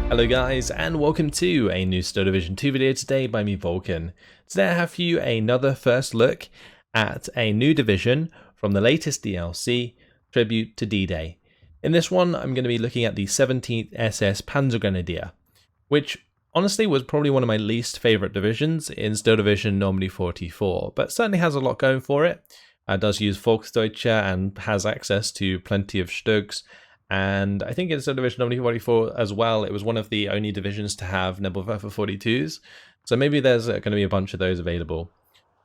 Hello guys, and welcome to a new Steel Division 2 video today by me, Vulcan. Today I have for you another first look at a new division from the latest DLC, Tribute to D-Day. In this one, I'm going to be looking at the 17th SS-Panzergrenadier, which honestly was probably one of my least favourite divisions in Steel Division Normandy 44, but certainly has a lot going for it. It does use Volksdeutsche and has access to plenty of Stugs. And I think in Steel Division Normandy 44 as well, it was one of the only divisions to have Nebelwerfer 42s. So maybe there's going to be a bunch of those available.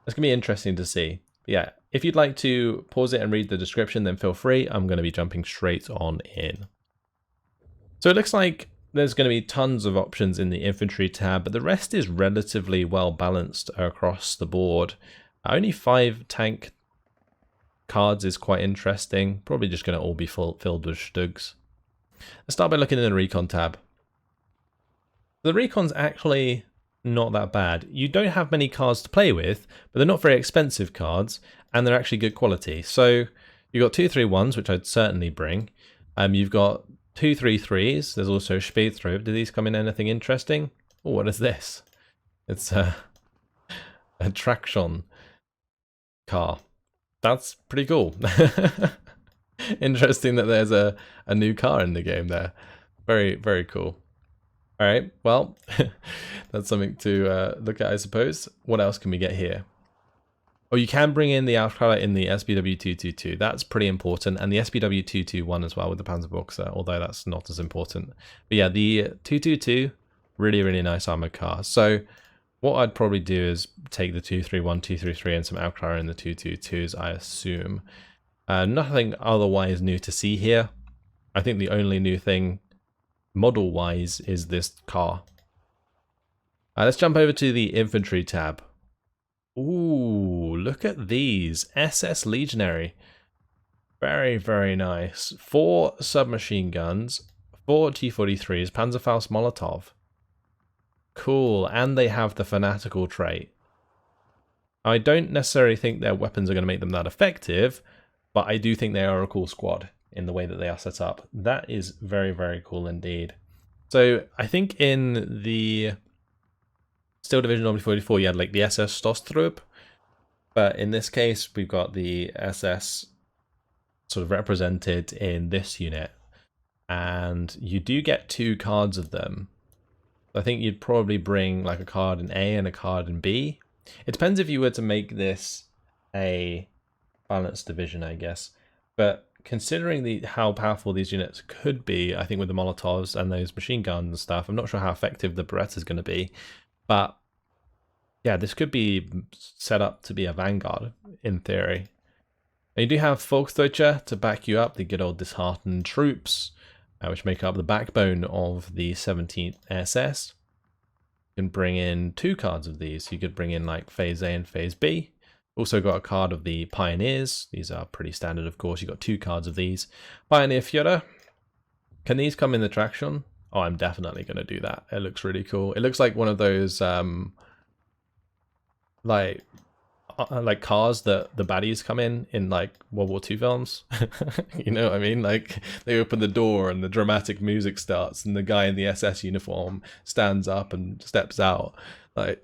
It's going to be interesting to see. But yeah, if you'd like to pause it and read the description, then feel free. I'm going to be jumping straight on in. So it looks like there's going to be tons of options in the Infantry tab, but the rest is relatively well balanced across the board. Only 5 tank cards is quite interesting. Probably just going to all be filled with Stugs. Let's start by looking in the Recon tab. The Recon's actually not that bad. You don't have many cards to play with, but they're not very expensive cards, and they're actually good quality. So you've got 2 3-1s, which I'd certainly bring. You've got 2 3-3s. There's also Spätrupp. Do these come in anything interesting? Oh, what is this? It's a traction car. That's pretty cool. Interesting that there's a new car in the game there. Very, very cool. All right, well, that's something to look at, I suppose. What else can we get here? Oh, you can bring in the Aufklärer in the SPW222. That's pretty important. And the SPW221 as well with the Panzerboxer, although that's not as important. But yeah, the 222, really, really nice armored car. So what I'd probably do is take the 231, 233 and some Aufklärer in the 222s, I assume. Nothing otherwise new to see here. I think the only new thing model-wise is this car. Let's jump over to the Infantry tab. Ooh, look at these. SS Legionary. Very, very nice. 4 submachine guns, 4 T-43s, Panzerfaust Molotov. Cool, and they have the fanatical trait. I don't necessarily think their weapons are going to make them that effective, but I do think they are a cool squad in the way that they are set up. That is very, very cool indeed. So I think in the Steel Division Normandy 44 you had like the SS Stostrup, but in this case we've got the SS sort of represented in this unit, and you do get 2 cards of them. I think you'd probably bring like a card in A and a card in B. It depends if you were to make this a balanced division, I guess. But considering how powerful these units could be, I think with the Molotovs and those machine guns and stuff, I'm not sure how effective the Beretta is going to be. But yeah, this could be set up to be a vanguard in theory. And you do have Volksdeutsche to back you up, the good old disheartened troops, which make up the backbone of the 17th SS. You can bring in 2 cards of these. You could bring in like Phase A and Phase B. Also got a card of the Pioneers. These are pretty standard, of course. You've got 2 cards of these. Pioneer Führer. Can these come in the traction? Oh, I'm definitely going to do that. It looks really cool. It looks like one of those like cars that the baddies come in like World War II films. You know what I mean? Like they open the door and the dramatic music starts and the guy in the SS uniform stands up and steps out, like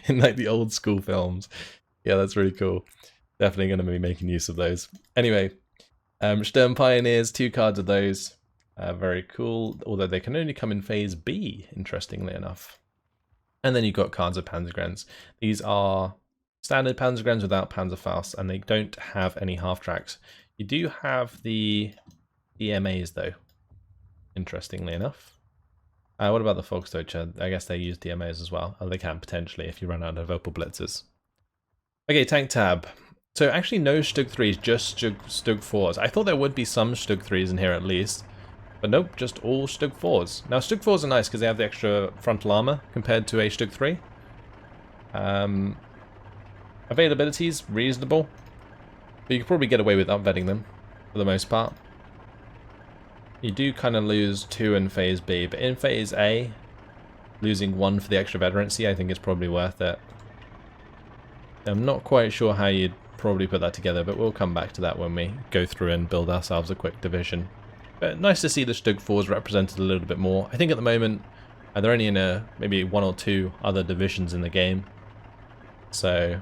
in like the old school films. Yeah, that's really cool. Definitely going to be making use of those. Anyway, Sturm Pioneers, 2 cards of those. Very cool, although they can only come in Phase B, interestingly enough. And then you've got cards of Panzergrens. These are standard Panzergrens without Panzerfaust, and they don't have any half-tracks. You do have the DMAs, though, interestingly enough. What about the Volksdeutsche? I guess they use DMAs as well. Oh, they can, potentially, if you run out of Opel Blitzers. Okay, tank tab. So actually no Stug 3s, just Stug 4s. I thought there would be some Stug 3s in here at least. But nope, just all Stug 4s. Now Stug 4s are nice because they have the extra frontal armor compared to a Stug 3. Availability is reasonable, but you could probably get away with upvetting them for the most part. You do kind of lose 2 in Phase B, but in Phase A, losing 1 for the extra veterancy I think is probably worth it. I'm not quite sure how you'd probably put that together, but we'll come back to that when we go through and build ourselves a quick division. But nice to see the Stug 4s represented a little bit more. I think at the moment they're only in maybe 1 or 2 other divisions in the game. So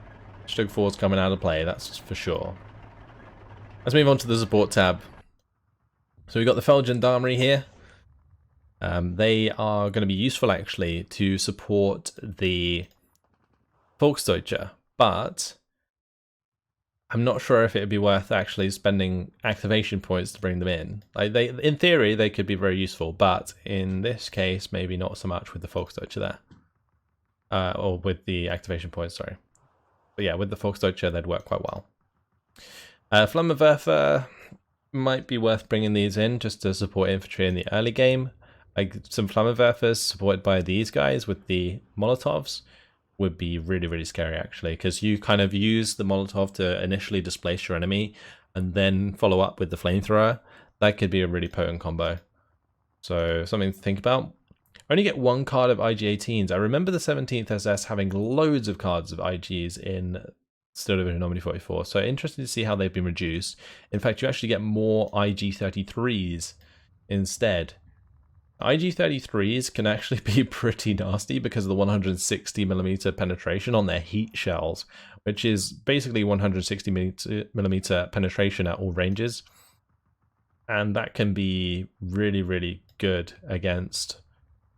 Stug 4's coming out of play, that's for sure. Let's move on to the support tab. So we've got the Feldgendarmerie here. They are going to be useful actually to support the Volksdeutsche, but I'm not sure if it would be worth actually spending activation points to bring them in. Like in theory, they could be very useful, but in this case, maybe not so much with the Volksdeutsche there. Or with the activation points, sorry. But yeah, with the Volksdeutsche, they'd work quite well. Flammenwerfer might be worth bringing these in just to support infantry in the early game. Like some Flammenwerfers supported by these guys with the Molotovs would be really, really scary actually, because you kind of use the Molotov to initially displace your enemy and then follow up with the flamethrower. That could be a really potent combo. So something to think about. I only get 1 card of IG-18s. I remember the 17th SS having loads of cards of IGs in Steel Division Normandy 44, so interesting to see how they've been reduced. In fact, you actually get more IG-33s instead. IG-33s can actually be pretty nasty because of the 160mm penetration on their heat shells, which is basically 160mm penetration at all ranges. And that can be really, really good against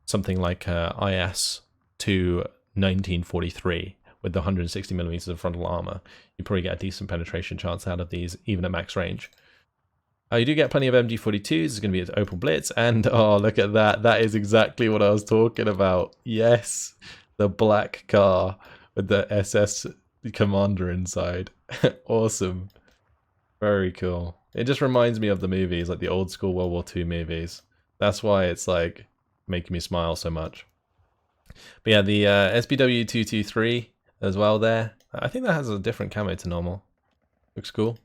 something like IS to 1943 with the 160mm of frontal armor. You probably get a decent penetration chance out of these, even at max range. You do get plenty of MG42s. It's going to be an Opel Blitz, and oh, look at that. That is exactly what I was talking about. Yes, the black car with the SS commander inside. Awesome. Very cool. It just reminds me of the movies, like the old school World War II movies. That's why it's like making me smile so much. But yeah, the SBW223 as well there. I think that has a different camo to normal. Looks cool.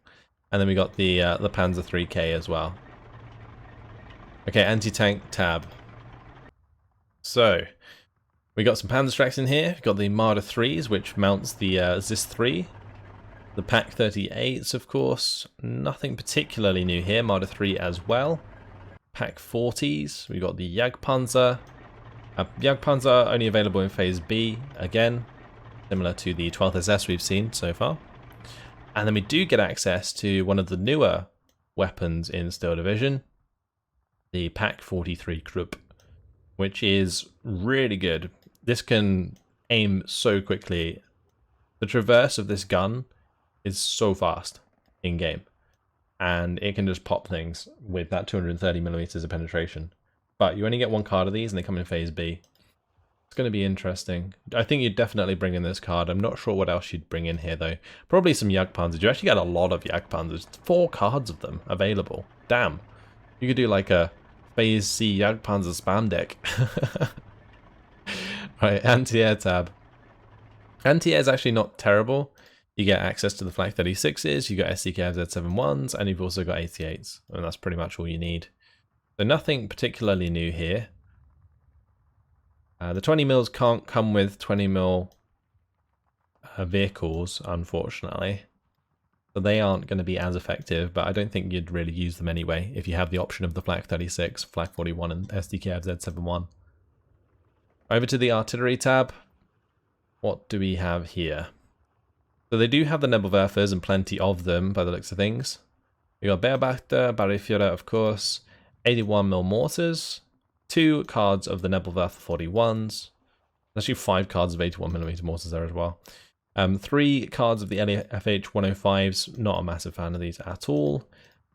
And then we got the Panzer 3K as well. Okay, anti-tank tab. So we got some Panzerstrecks in here. We've got the Marder 3s, which mounts the ZIS 3. The PaK 38s, of course. Nothing particularly new here. Marder 3 as well. PaK 40s. We got the Jagdpanzer. Jagdpanzer only available in Phase B again, similar to the 12th SS we've seen so far. And then we do get access to one of the newer weapons in Steel Division, the PaK 43 Krupp, which is really good. This can aim so quickly. The traverse of this gun is so fast in game, and it can just pop things with that 230mm of penetration. But you only get 1 card of these, and they come in Phase B. It's going to be interesting. I think you'd definitely bring in this card. I'm not sure what else you'd bring in here, though. Probably some Jagdpanzers. You actually get a lot of Jagdpanzers. 4 cards of them available. Damn. You could do like a Phase C Jagdpanzer spam deck. Right, anti-air tab. Anti-air is actually not terrible. You get access to the Flak 36s, you got SDKF Z71s, and you've also got 88s. And that's pretty much all you need. So nothing particularly new here. The 20mm can't come with 20mm vehicles, unfortunately. So they aren't going to be as effective, but I don't think you'd really use them anyway if you have the option of the Flak 36, Flak 41, and SDKF Z71. Over to the artillery tab. What do we have here? So they do have the Nebelwerfers and plenty of them by the looks of things. We got Beobachter, Barryführer, of course, 81mm mortars, 2 cards of the Nebelwerfer 41s, actually 5 cards of 81mm mortars there as well. 3 cards of the LFH 105s, not a massive fan of these at all.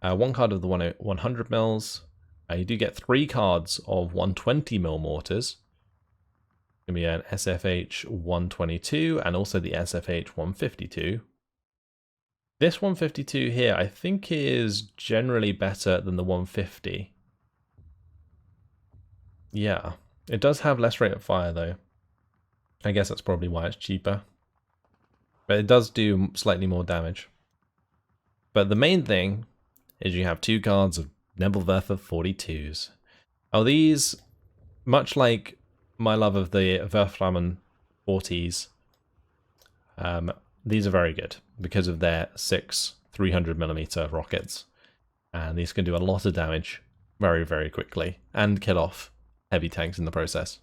1 card of the 100mm. You do get 3 cards of 120mm mortars. Going to be an SFH 122 and also the SFH 152. This 152 here, I think, is generally better than the 150. Yeah, it does have less rate of fire though. I guess that's probably why it's cheaper. But it does do slightly more damage. But the main thing is you have 2 cards of Nebelwerfer 42s. Oh, these, much like my love of the Werfrahmen 40s, these are very good because of their 6 300mm rockets. And these can do a lot of damage very, very quickly and kill off heavy tanks in the process.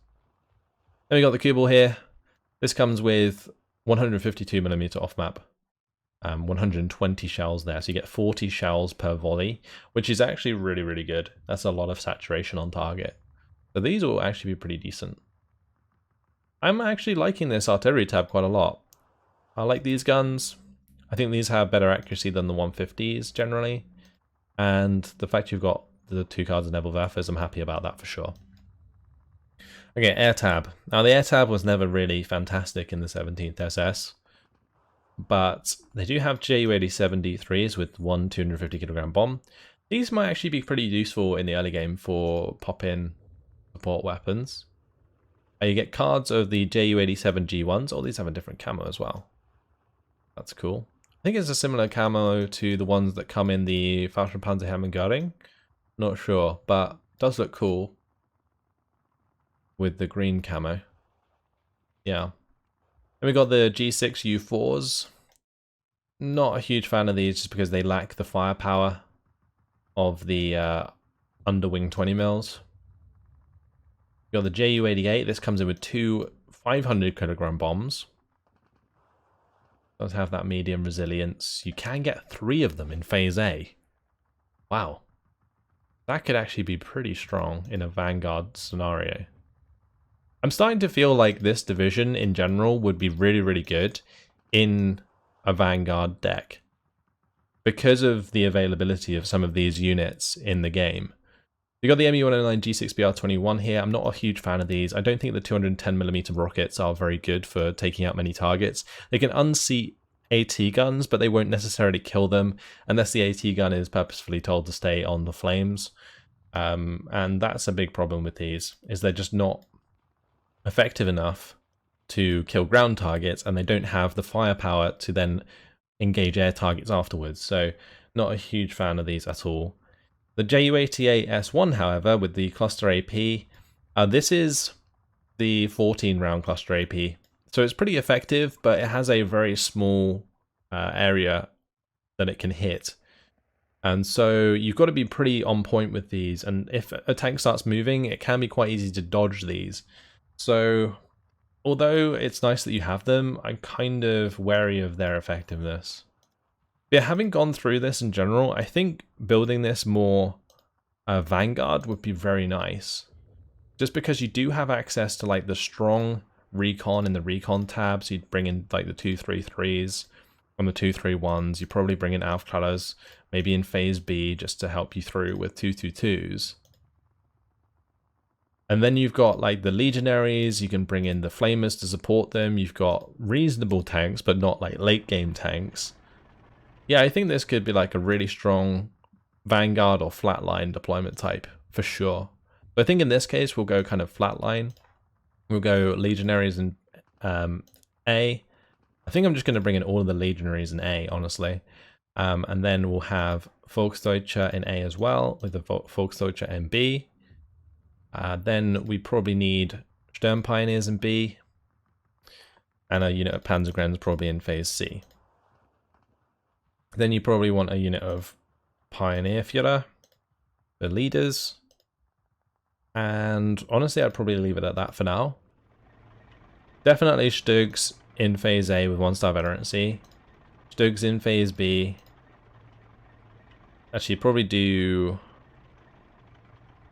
Then we got the cue ball here. This comes with 152mm off map, 120 shells there, so you get 40 shells per volley, which is actually really, really good. That's a lot of saturation on target. So these will actually be pretty decent. I'm actually liking this artillery tab quite a lot. I like these guns. I think these have better accuracy than the 150s generally. And the fact you've got the 2 cards of Nebelwerfers, I'm happy about that for sure. Okay, air tab. Now the air tab was never really fantastic in the 17th SS, but they do have Ju-87D3s with one 250kg bomb. These might actually be pretty useful in the early game for pop-in support weapons. You get cards of the Ju-87G1s. All these have a different camo as well. That's cool. I think it's a similar camo to the ones that come in the 17th. Not sure, but it does look cool with the green camo. Yeah. And we got the G6U4s. Not a huge fan of these just because they lack the firepower of the underwing 20mm. We got the Ju-88. This comes in with 2 500kg bombs. Does have that medium resilience. You can get 3 of them in Phase A. Wow. That could actually be pretty strong in a Vanguard scenario. I'm starting to feel like this division in general would be really, really good in a Vanguard deck because of the availability of some of these units in the game. You got the MU-109 G6BR21 here. I'm not a huge fan of these. I don't think the 210mm rockets are very good for taking out many targets. They can unseat AT guns, but they won't necessarily kill them unless the AT gun is purposefully told to stay on the flames. And that's a big problem with these, is they're just not effective enough to kill ground targets, and they don't have the firepower to then engage air targets afterwards. So not a huge fan of these at all. The Ju-88S1, however, with the cluster AP, this is the 14-round cluster AP. So it's pretty effective, but it has a very small area that it can hit. And so you've got to be pretty on point with these. And if a tank starts moving, it can be quite easy to dodge these. So although it's nice that you have them, I'm kind of wary of their effectiveness. Yeah, having gone through this in general, I think building this more Vanguard would be very nice. Just because you do have access to like the strong recon in the recon tab, so you'd bring in like the 233s and the 231s, you probably bring in Aufklallers, maybe in Phase B just to help you through with 222s. And then you've got like the Legionaries, you can bring in the Flamers to support them, you've got reasonable tanks, but not like late game tanks. Yeah, I think this could be like a really strong Vanguard or flatline deployment type, for sure. But I think in this case, we'll go kind of flatline. We'll go Legionaries in A. I think I'm just going to bring in all of the Legionaries in A, honestly. And then we'll have Volksdeutsche in A as well, with the Volksdeutsche in B. Then we probably need Sturmpioneers in B. And a unit of Panzergrenadiers probably in Phase C. Then you probably want a unit of Pioneerführer, the leaders. And honestly, I'd probably leave it at that for now. Definitely Stugs in Phase A with 1-star veterancy. Stugs in Phase B. Actually, probably do...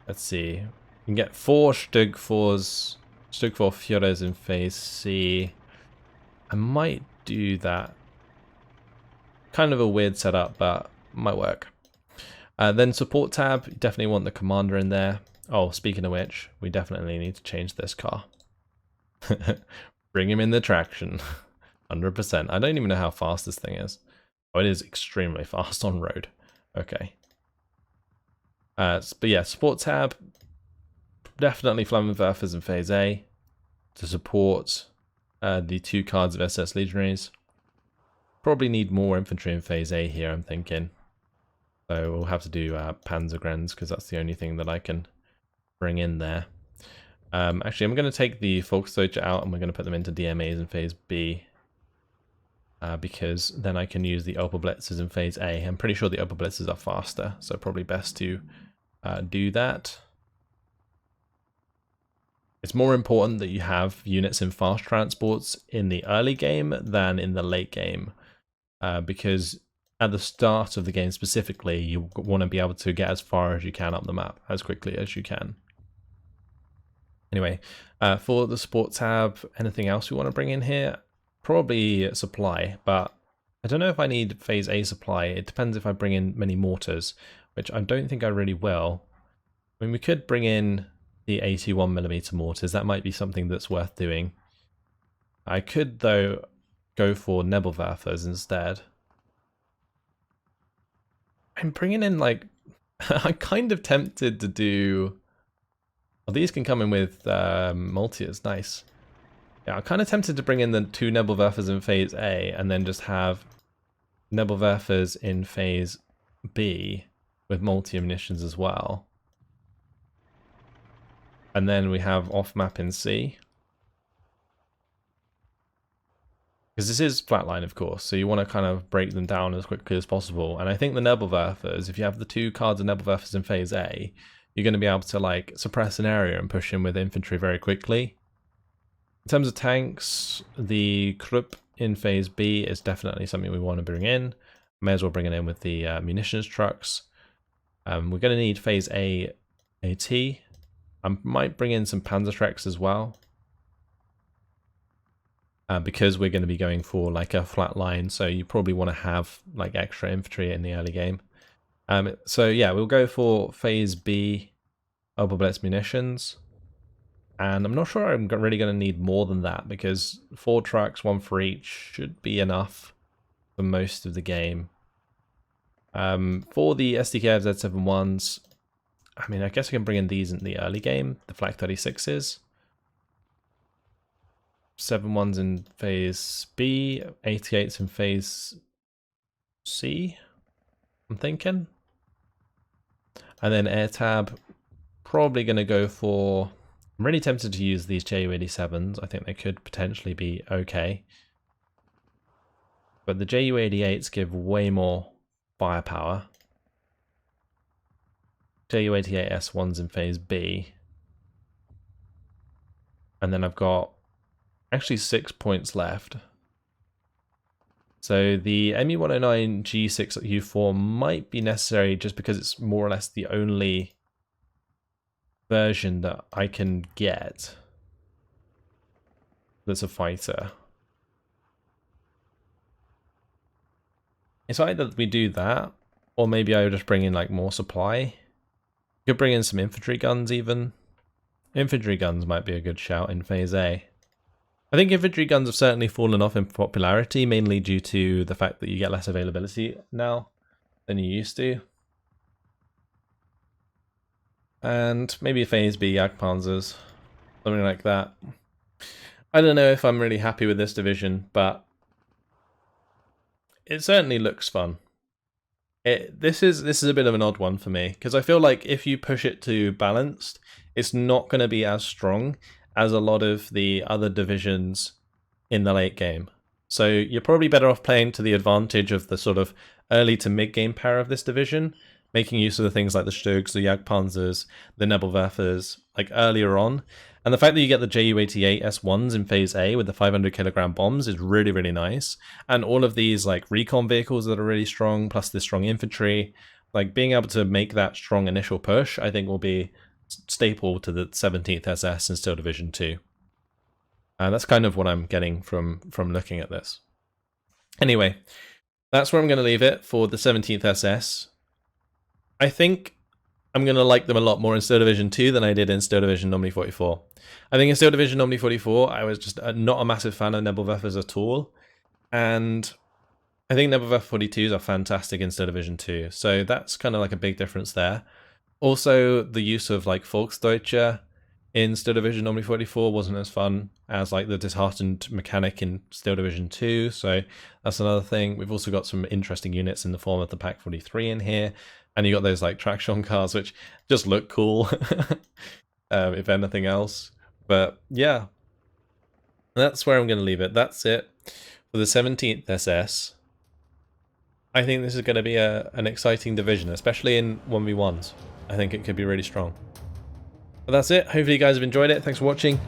Let's see. You can get 4 Stug 4 Führers in Phase C. I might do that. Kind of a weird setup, but might work. Then support tab, you definitely want the commander in there. Oh, speaking of which, we definitely need to change this car. Bring him in the traction. 100%. I don't even know how fast this thing is. Oh, it is extremely fast on road. Okay. But yeah, support tab. Definitely Flammenwerfers in Phase A to support the 2 cards of SS Legionaries. Probably need more infantry in Phase A here, I'm thinking. So we'll have to do Panzergrenadiers because that's the only thing that I can bring in there. Actually, I'm going to take the Volksdeutsche out and we're going to put them into DMAs in Phase B. Because then I can use the Opel Blitzers in Phase A. I'm pretty sure the Opel Blitzers are faster, so probably best to do that. It's more important that you have units in fast transports in the early game than in the late game, because at the start of the game specifically, you want to be able to get as far as you can up the map, as quickly as you can. Anyway, for the support tab, anything else we want to bring in here? Probably supply, but I don't know if I need phase A supply. It depends if I bring in many mortars, which I don't think I really will. I mean, we could bring in the 81mm mortars. That might be something that's worth doing. I could, though, go for Nebelwerfers instead. I'm bringing in, like, I'm kind of tempted to do... Oh, these can come in with multiers, nice. Yeah, I'm kind of tempted to bring in the 2 Nebelwerfers in phase A and then just have Nebelwerfers in phase B with multi-munitions as well. And then we have off-map in C. Because this is flatline, of course, so you want to kind of break them down as quickly as possible. And I think the Nebelwerfers, if you have the 2 cards of Nebelwerfers in phase A, you're going to be able to like suppress an area and push in with infantry very quickly. In terms of tanks, the Krupp in phase B is definitely something we want to bring in. May as well bring it in with the munitions trucks. We're going to need phase A AT. I might bring in some Panzerschrecks as well, because we're going to be going for like a flat line, so you probably want to have like extra infantry in the early game. So yeah, we'll go for phase B Oberblitz munitions, and I'm not sure I'm really going to need more than that, because 4 trucks, 1 for each, should be enough for most of the game. For the SDKF Z71s, I mean, I guess I can bring in these in the early game, the Flak 36s. 71s in phase B, 88s in phase C, I'm thinking. And then air tab, probably going to go for... I'm really tempted to use these JU-87s. I think they could potentially be okay. But the JU-88s give way more firepower. JU-88S1s in phase B. And then I've got actually 6 points left. So the MU-109 G6U4 might be necessary just because it's more or less the only version that I can get that's a fighter. It's either we do that, or maybe I would just bring in like more supply. Could bring in some infantry guns even. Infantry guns might be a good shout in phase A. I think infantry guns have certainly fallen off in popularity, mainly due to the fact that you get less availability now than you used to. And maybe phase B Jagdpanzers, something like that. I don't know if I'm really happy with this division, but it certainly looks fun. This is a bit of an odd one for me, because I feel like if you push it to balanced, it's not going to be as strong as a lot of the other divisions in the late game. So you're probably better off playing to the advantage of the sort of early to mid game power of this division, making use of the things like the Sturgs, the Jagdpanzers, the Nebelwerfers, like earlier on. And the fact that you get the JU-88 S1s in phase A with the 500 kilogram bombs is really, really nice. And all of these like recon vehicles that are really strong, plus the strong infantry, like being able to make that strong initial push, I think will be staple to the 17th SS and Steel Division 2. That's kind of what I'm getting from looking at this. Anyway, that's where I'm going to leave it for the 17th SS. I think I'm going to like them a lot more in Steel Division 2 than I did in Steel Division Normally 44. I think in Steel Division Normally 44, I was just not a massive fan of Nebelwerfers at all. And I think Nebelwerfer 42s are fantastic in Steel Division 2. So that's kind of like a big difference there. Also, the use of like Volksdeutsche in Steel Division Normally 44 wasn't as fun as like the disheartened mechanic in Steel Division 2. So that's another thing. We've also got some interesting units in the form of the Pak 43 in here. And you got those like traction cars, which just look cool, if anything else. But yeah, that's where I'm going to leave it. That's it for the 17th SS. I think this is going to be an exciting division, especially in 1v1s. I think it could be really strong. But that's it. Hopefully you guys have enjoyed it. Thanks for watching,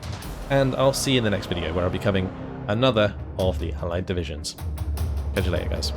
and I'll see you in the next video where I'll be covering another of the Allied divisions. Catch you later, guys.